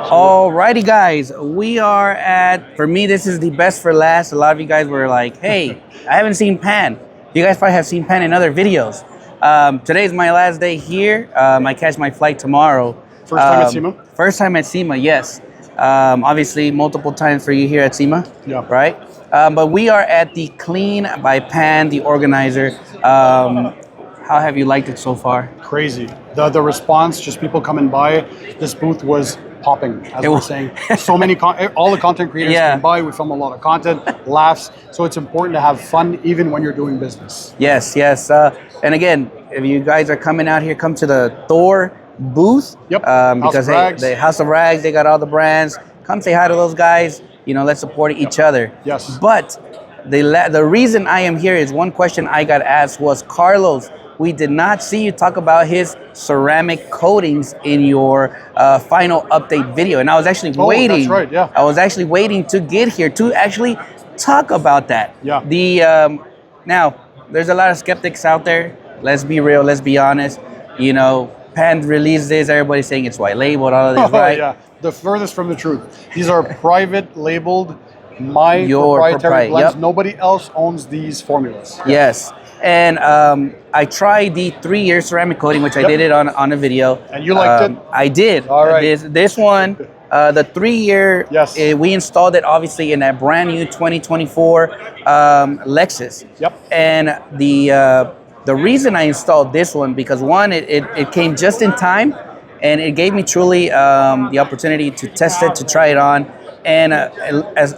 Alrighty, guys, we are at, for me, this is the best for last. A lot of you guys were like, hey, I haven't seen Pan. You guys probably have seen Pan in other videos. Today's my last day here. I catch my flight tomorrow. First time at Sema? First time at Sema, yes. Obviously, multiple times for you here at Sema, Yeah. right? But we are at the Clean by Pan, the organizer. How have you liked it so far? Crazy. The response, just people coming by. This booth was popping, as we're saying. So many, all the content creators came by. We film a lot of content, laughs. So it's important to have fun even when you're doing business. Yes, yes. And again, if you guys are coming out here, come to the Thor booth. Yep. Because the House of Rags, they got all the brands. Come say hi to those guys. You know, let's support each other. Yes. But the reason I am here is one question I got asked was, Carlos, we did not see you talk about his ceramic coatings in your final update video. And I was actually waiting. That's right, yeah. I was actually waiting to get here to actually talk about that. Yeah. Now, there's a lot of skeptics out there. Let's be real, let's be honest. You know, Pan released this, everybody's saying it's white labeled, all of this, right? Yeah, the furthest from the truth. These are private labeled, proprietary blends. Yep. Nobody else owns these formulas. Yes. And I tried the 3-year ceramic coating, which I did it on a video. And you liked it? I did. All right. This one, the 3-year, yes. We installed it obviously in that brand new 2024 Lexus. Yep. And the reason I installed this one, because one, it came just in time, and it gave me truly the opportunity to test it, to try it on. And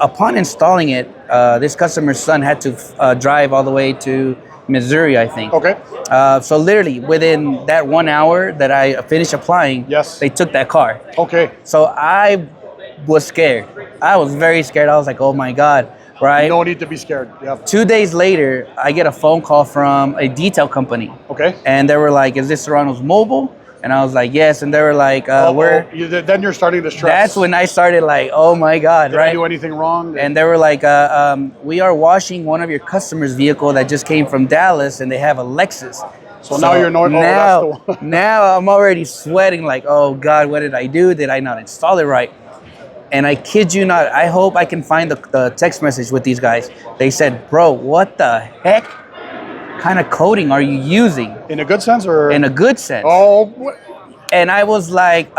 upon installing it, this customer's son had to drive all the way to Missouri, I think. Okay. So literally within that 1 hour that I finished applying, yes, they took that car. Okay. So I was scared. I was very scared. I was like, oh my God, right? No need to be scared. Yeah. 2 days later, I get a phone call from a detail company. Okay. And they were like, is this Serrano's Mobile? And I was like, yes. And they were like, then you're starting to stress. That's when I started like, oh my God, Did I do anything wrong? And they were like, we are washing one of your customers' vehicle that just came from Dallas, and they have a Lexus. So now you're knowing, now, that's the one. Now I'm already sweating like, oh God, what did I do? Did I not install it right? And I kid you not, I hope I can find the text message with these guys. They said, bro, what the heck kind of coating are you using? In a good sense or? In a good sense. Oh. And I was like,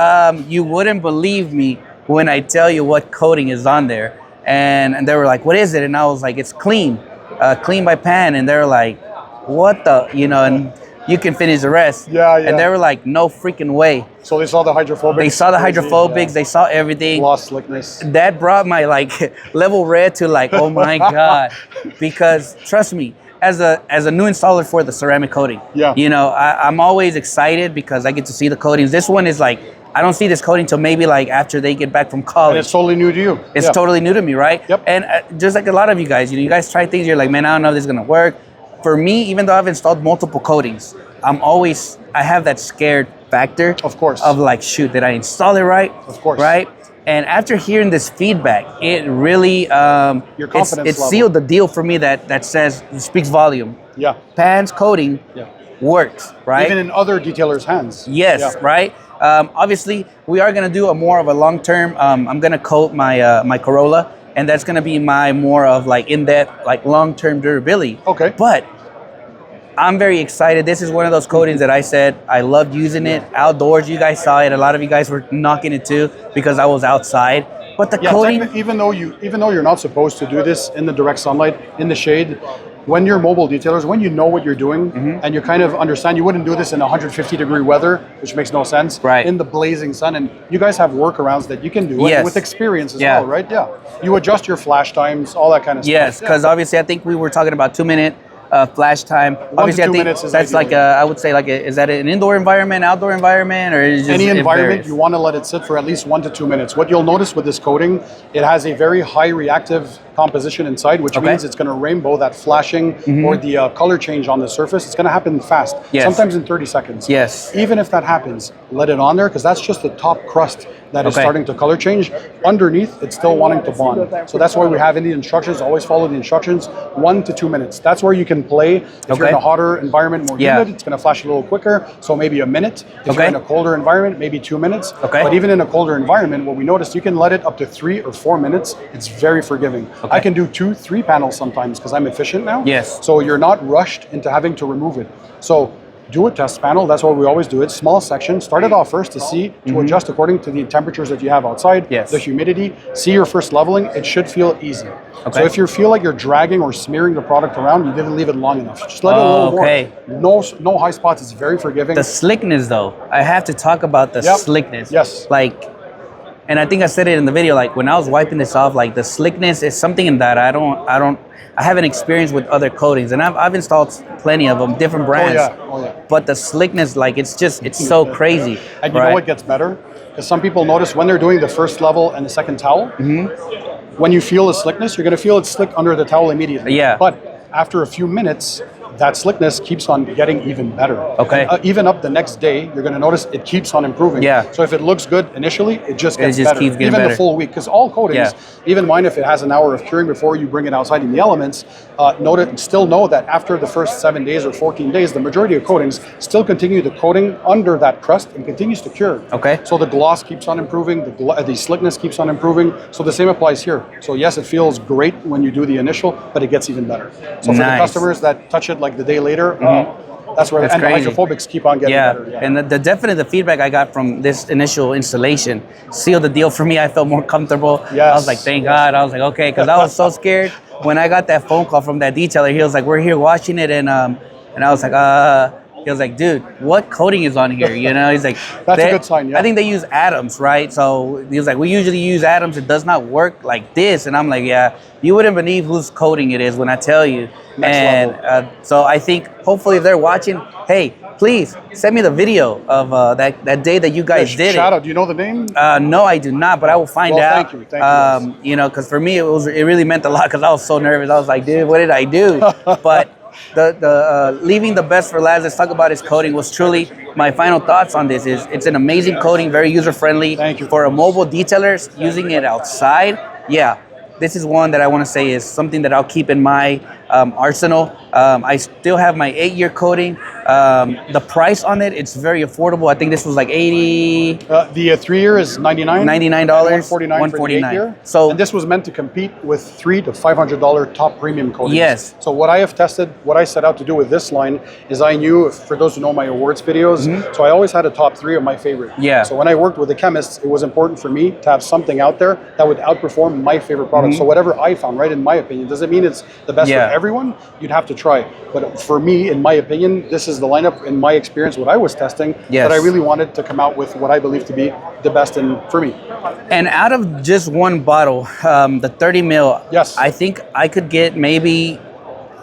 you wouldn't believe me when I tell you what coating is on there. And they were like, what is it? And I was like, it's clean by Pan. And they were like, what the, and you can finish the rest. Yeah, yeah. And they were like, no freaking way. So they saw the hydrophobics? They saw the hydrophobics, they saw everything. Gloss slickness. That brought my level red to like, oh my God. Because trust me, as a new installer for the ceramic coating, I'm always excited because I get to see the coatings. This one is like, I don't see this coating till maybe like after they get back from college. And it's totally new to you. It's totally new to me, right? Yep. And just like a lot of you guys, you guys try things, you're like, man, I don't know if this is gonna work. For me, even though I've installed multiple coatings, I have that scared factor. Of course. Of like, shoot, did I install it right? Of course. Right? And after hearing this feedback, it really your confidence it sealed the deal for me that says it speaks volume. Yeah. Pan's coating works, right? Even in other detailers' hands. Yes, right? Obviously, we are gonna do more of a long-term, I'm gonna coat my Corolla, and that's gonna be my more of like in-depth, like long-term durability. Okay. But I'm very excited. This is one of those coatings that I said I loved using it outdoors. You guys saw it. A lot of you guys were knocking it too because I was outside. But the coating, even though you're not supposed to do this in the direct sunlight, in the shade, when you're mobile detailers, when you know what you're doing and you kind of understand, you wouldn't do this in 150-degree weather, which makes no sense. Right. In the blazing sun, and you guys have workarounds that you can do with experience as well, right? Yeah. You adjust your flash times, all that kind of stuff. Yes, because obviously I think we were talking about 2-minute flash time. Obviously, I think that's like I would say is that an indoor environment, outdoor environment, or is it just any environment you want to let it sit for at least 1 to 2 minutes. What you'll notice with this coating, it has a very high reactive composition inside, which means it's going to rainbow that flashing or the color change on the surface. It's going to happen fast, sometimes in 30 seconds. Yes. Even if that happens, let it on there because that's just the top crust that is starting to color change. Underneath, it's still wanting to bond. So that's why we have in the instructions, always follow the instructions, 1 to 2 minutes. That's where you can and play. If you're in a hotter environment, more humid, it's going to flash a little quicker. So maybe a minute. If you're in a colder environment, maybe 2 minutes. But even in a colder environment, what we noticed, you can let it up to 3 or 4 minutes. It's very forgiving. I can do 2, 3 panels sometimes because I'm efficient now. So you're not rushed into having to remove it. So do a test panel. That's what we always do. It's small section. Start it off first to see, to adjust according to the temperatures that you have outside, the humidity. See your first leveling. It should feel easy. So if you feel like you're dragging or smearing the product around, you didn't leave it long enough. Just let it a little more. No high spots. It's very forgiving. The slickness, though, I have to talk about the slickness. Like, and I think I said it in the video. Like when I was wiping this off, like the slickness is something in that I haven't experienced with other coatings, and I've installed plenty of them, different brands. But the slickness, like it's so crazy. And you know what gets better? Because some people notice when they're doing the first level and the second towel, when you feel the slickness, you're going to feel it slick under the towel immediately. But after a few minutes, that slickness keeps on getting even better. Even up the next day, you're going to notice it keeps on improving. So if it looks good initially, it just gets better. Even the full week, because all coatings, even mine, if it has an hour of curing before you bring it outside in the elements, still know that after the first 7 days or 14 days, the majority of coatings still continue the coating under that crust and continues to cure. So the gloss keeps on improving, the slickness keeps on improving. So the same applies here. So yes, it feels great when you do the initial, but it gets even better. So for the customers that touch it like the day later, that's where the hydrophobics keep on getting better. And the feedback I got from this initial installation sealed the deal for me. I felt more comfortable. I was like, thank God. I was like, okay, because I was so scared when I got that phone call from that detailer. He was like, we're here watching it, and I was like, he was like, dude, what coating is on here? You know, he's like, that's a good sign. I think they use Adams, right? So he was like, we usually use Adams. It does not work like this. And I'm like, yeah, you wouldn't believe whose coating it is when I tell you. So I think hopefully if they're watching, hey, please send me the video of that day that you guys did shout out. Do you know the name? No, I do not, but I will find out. Thank you. You know, because for me it really meant a lot because I was so nervous. I was like, dude, what did I do? But the leaving the best for last, let's talk about his coating, was truly my final thoughts on this. Is it's an amazing coating, very user friendly. Thank you. For a mobile detailer using it outside. This is one that I want to say is something that I'll keep in my arsenal. I still have my 8-year coating. The price on it, it's very affordable. I think this was like $80. The 3-year is $99. $99. $149 for the 8-year. And this was meant to compete with $300 to $500 top premium coatings. So what I have tested, what I set out to do with this line is I knew, for those who know my awards videos, so I always had a top 3 of my favorite. So when I worked with the chemists, it was important for me to have something out there that would outperform my favorite product. So whatever I found, right, in my opinion, doesn't mean it's the best for everyone. You'd have to try. But for me, in my opinion, this is the lineup, in my experience, what I was testing, that I really wanted to come out with what I believe to be the best for me. And out of just one bottle, the 30 mil, I think I could get maybe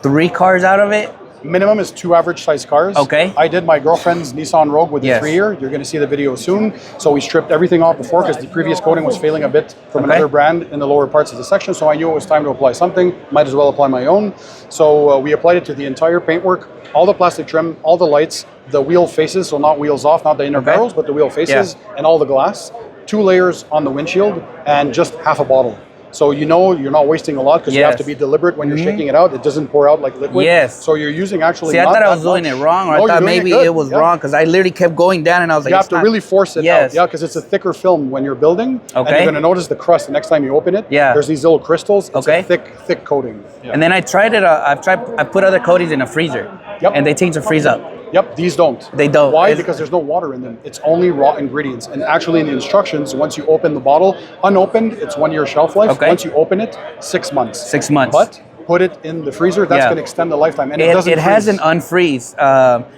3 cars out of it. Minimum is 2 average size cars. I did my girlfriend's Nissan Rogue with the 3-year. You're going to see the video soon. So we stripped everything off before because the previous coating was failing a bit from another brand in the lower parts of the section. So I knew it was time to apply something. Might as well apply my own. So we applied it to the entire paintwork, all the plastic trim, all the lights, the wheel faces, so not wheels off, not the inner barrels, but the wheel faces, and all the glass. 2 layers on the windshield, and just half a bottle. So you know you're not wasting a lot because you have to be deliberate when you're shaking it out. It doesn't pour out like liquid. So you're using actually. See, I thought I was doing it wrong, or I thought maybe it was wrong because I literally kept going down, and I was like, you have to really force it out. Because it's a thicker film when you're building, and you're going to notice the crust the next time you open it. There's these little crystals. It's a thick coating. And then I tried it. I put other coatings in a freezer, and they tend to freeze up. These don't. They don't. Why? Because there's no water in them. It's only raw ingredients. And actually in the instructions, once you open the bottle, unopened, it's 1-year shelf life. Once you open it, 6 months. 6 months. But put it in the freezer, that's going to extend the lifetime. And it hasn't unfreeze.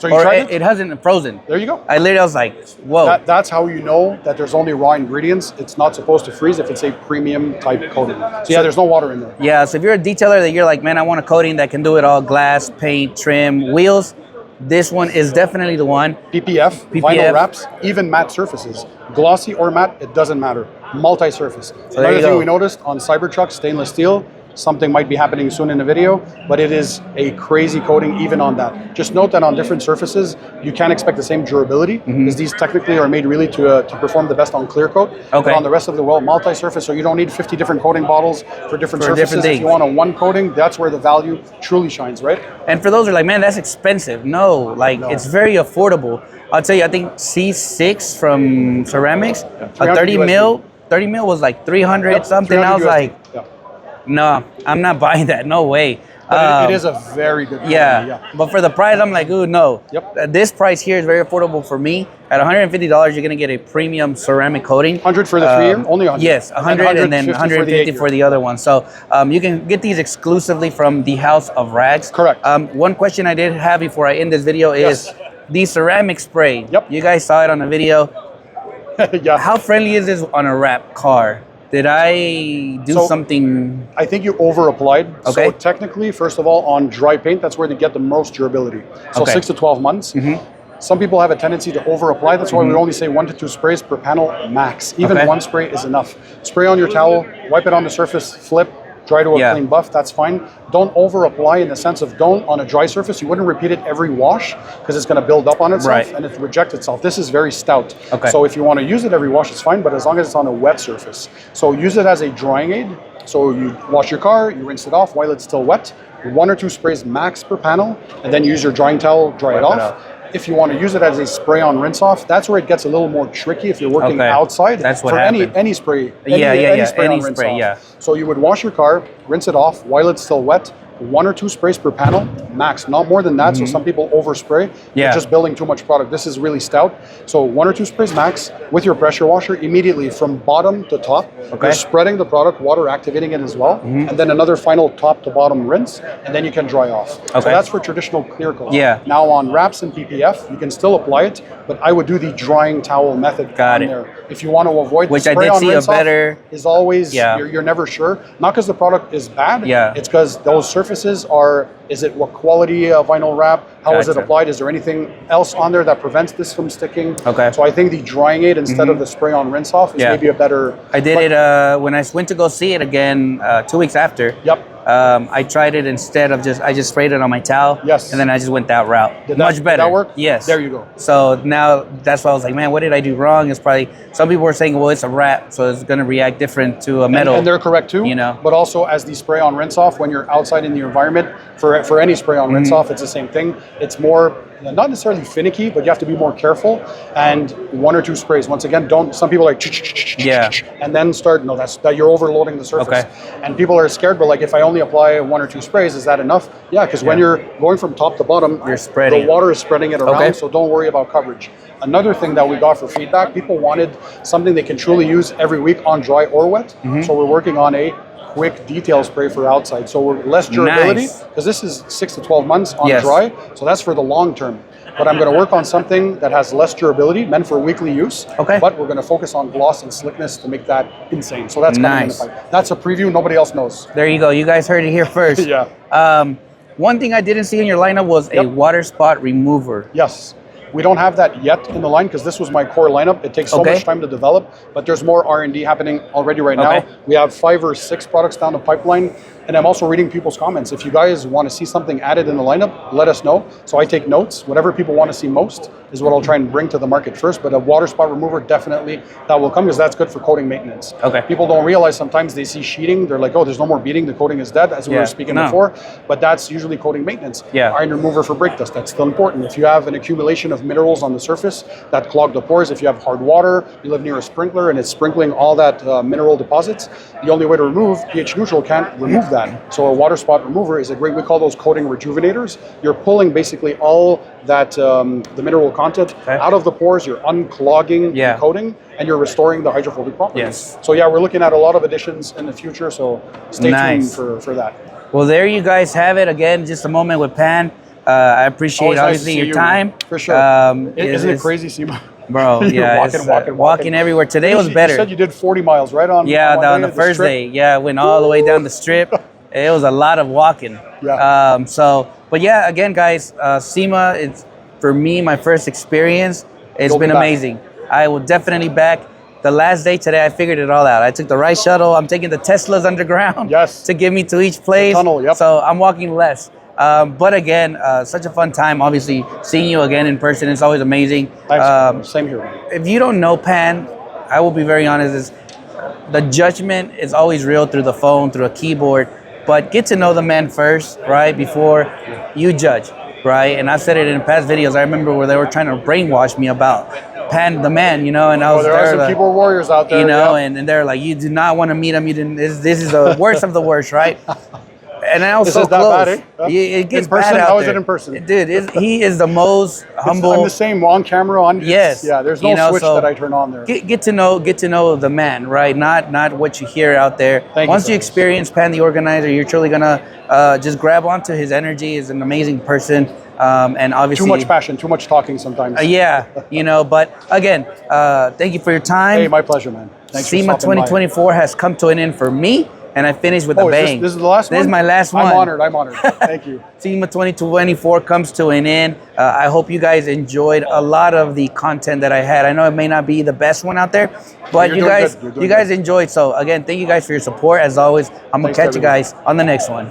So you tried it? It hasn't frozen. There you go. I literally was like, whoa. That's how you know that there's only raw ingredients. It's not supposed to freeze if it's a premium type coating. So there's no water in there. So if you're a detailer that you're like, man, I want a coating that can do it all, glass, paint, trim, wheels, this one is definitely the one. PPF, vinyl wraps, even matte surfaces. Glossy or matte, it doesn't matter. Multi-surface. Another thing we noticed on Cybertruck, stainless steel, something might be happening soon in the video, but it is a crazy coating even on that. Just note that on different surfaces, you can't expect the same durability because these technically are made really to perform the best on clear coat. But on the rest of the world, multi-surface, so you don't need 50 different coating bottles for different surfaces. If you want a one coating, that's where the value truly shines, right? And for those who are like, man, that's expensive. No, it's very affordable. I'll tell you, I think C6 from ceramics, a 30 mil was like 300 something. I was like, no, I'm not buying that. No way. But it is a very good quality, But for the price, I'm like, ooh, no. This price here is very affordable for me. At $150, you're going to get a premium ceramic coating. 100 for the 3-year? Only 100? Yes, 100 and then 150 for the other one. So you can get these exclusively from the House of Rags. Correct. One question I did have before I end this video is the ceramic spray. You guys saw it on the video. How friendly is this on a wrap car? Did I do something? I think you over applied. So technically, first of all, on dry paint, that's where they get the most durability. So 6 to 12 months. Some people have a tendency to over apply. That's why we only say 1 to 2 sprays per panel max. Even one spray is enough. Spray on your towel, wipe it on the surface, flip, dry to a clean buff, that's fine. Don't over apply in the sense of on a dry surface, you wouldn't repeat it every wash because it's going to build up on itself and it reject itself. This is very stout. So if you want to use it every wash, it's fine, but as long as it's on a wet surface. So use it as a drying aid. So you wash your car, you rinse it off while it's still wet, 1 or 2 sprays max per panel, and then use your drying towel, dry it off. If you want to use it as a spray on rinse off, that's where it gets a little more tricky if you're working outside. That's what for happened. any spray. Any spray, So you would wash your car, rinse it off while it's still wet, 1 or 2 sprays per panel, max, not more than that. So some people overspray. They're just building too much product. This is really stout. So 1 or 2 sprays max with your pressure washer immediately from bottom to top. You're spreading the product, water activating it as well. And then another final top to bottom rinse, and then you can dry off. So that's for traditional clear coat. Now on wraps and PPF, you can still apply it, but I would do the drying towel method there. If you want to avoid which the spray I did on see rinse a better off is always, you're never sure. Not because the product is bad, it's because those surfaces is it what quality vinyl wrap? How is it applied? Is there anything else on there that prevents this from sticking? So I think the drying aid instead of the spray on rinse off is maybe a better. I did it when I went to go see it again 2 weeks after. I tried it instead of I just sprayed it on my towel. And then I just went that route. Much better. Did that work? Yes. There you go. So now that's why I was like, man, what did I do wrong? It's probably, some people were saying, well, it's a wrap, so it's going to react different to a metal. And they're correct too. But also as the spray on rinse off, when you're outside in the environment, for any spray on rinse off, it's the same thing. It's more, not necessarily finicky, but you have to be more careful. And 1 or 2 sprays. Once again, some people are like, and then start, no, that you're overloading the surface. And people are scared, but like, if I only apply 1 or 2 sprays, is that enough? Yeah, because when you're going from top to bottom, you're spreading. The water is spreading it around, so don't worry about coverage. Another thing that we got for feedback, people wanted something they can truly use every week on dry or wet. So we're working on a quick detail spray for outside. So we're less durability, because this is 6 to 12 months on dry. So that's for the long term. But I'm going to work on something that has less durability, meant for weekly use. But we're going to focus on gloss and slickness to make that insane. So that's coming in the pipe. That's a preview. Nobody else knows. There you go. You guys heard it here first. One thing I didn't see in your lineup was a water spot remover. Yes. We don't have that yet in the line because this was my core lineup. It takes so much time to develop, but there's more R&D happening already right now. We have 5 or 6 products down the pipeline, and I'm also reading people's comments. If you guys want to see something added in the lineup, let us know. So I take notes. Whatever people want to see most is what I'll try and bring to the market first, but a water spot remover, definitely that will come because that's good for coating maintenance. People don't realize sometimes they see sheeting, they're like, oh, there's no more beading, the coating is dead, as we were speaking before, but that's usually coating maintenance. Iron remover for brake dust, that's still important. If you have an accumulation of minerals on the surface that clog the pores, if you have hard water, you live near a sprinkler and it's sprinkling all that mineral deposits, the only way to remove, pH neutral can't remove that. So a water spot remover is a great, we call those coating rejuvenators. You're pulling basically all that, the mineral content out of the pores, you're unclogging the coating, and you're restoring the hydrophobic properties. So yeah, we're looking at a lot of additions in the future, so stay tuned for that. Well, there you guys have it. Again, just a moment with Pan. I appreciate obviously your time. For sure. Isn't it crazy, Sema? Bro, yeah, walking everywhere. Today was better. You said you did 40 miles, right? On on the first day. Yeah, I went all the way down the strip. It was a lot of walking. But yeah, again, guys, Sema, it's for me my first experience. It's been amazing. I will definitely back. the last day today, I figured it all out. I took the right shuttle. I'm taking the Teslas underground Yes. to get me to each place. The tunnel, yep. So I'm walking less. But again, such a fun time. Obviously, seeing you again in person is always amazing. Thanks. Same here. If you don't know Pan, I will be very honest, is the judgment is always real through the phone, through a keyboard. But get to know the man first, right, before you judge, right? And I've said it in past videos. I remember where they were trying to brainwash me about Pan the man, you know, and I was There are some like, keyboard warriors out there, you know, yeah. and they're like, you do not want to meet him. You didn't. This is the worst of the worst, right? And I was This so is that close. bad, eh? It gets In person? bad out How is there. it in person? Dude, he is the most humble. I'm the same on camera. Yes. Yeah, there's no You know, switch so that I turn on there. Get to know the man, right? Not what you hear out there. Thank you, Once you fellas. experience Pan the organizer, you're truly gonna just grab onto his energy. He's an amazing person, and obviously Too much passion, too much talking sometimes. yeah, you know. But again, thank you for your time. Hey, my pleasure, man. Thanks for SEMA stopping by. 2024 has come to an end for me, and I finished with a Oh, bang. this is the last one? This is my last one. I'm honored. Thank you. SEMA 2024 comes to an end. I hope you guys enjoyed a lot of the content that I had. I know it may not be the best one out there, but You're you doing guys good. You're doing enjoyed. So again, thank you guys for your support. As always, I'm gonna Thanks, catch you everyone. guys on the next one.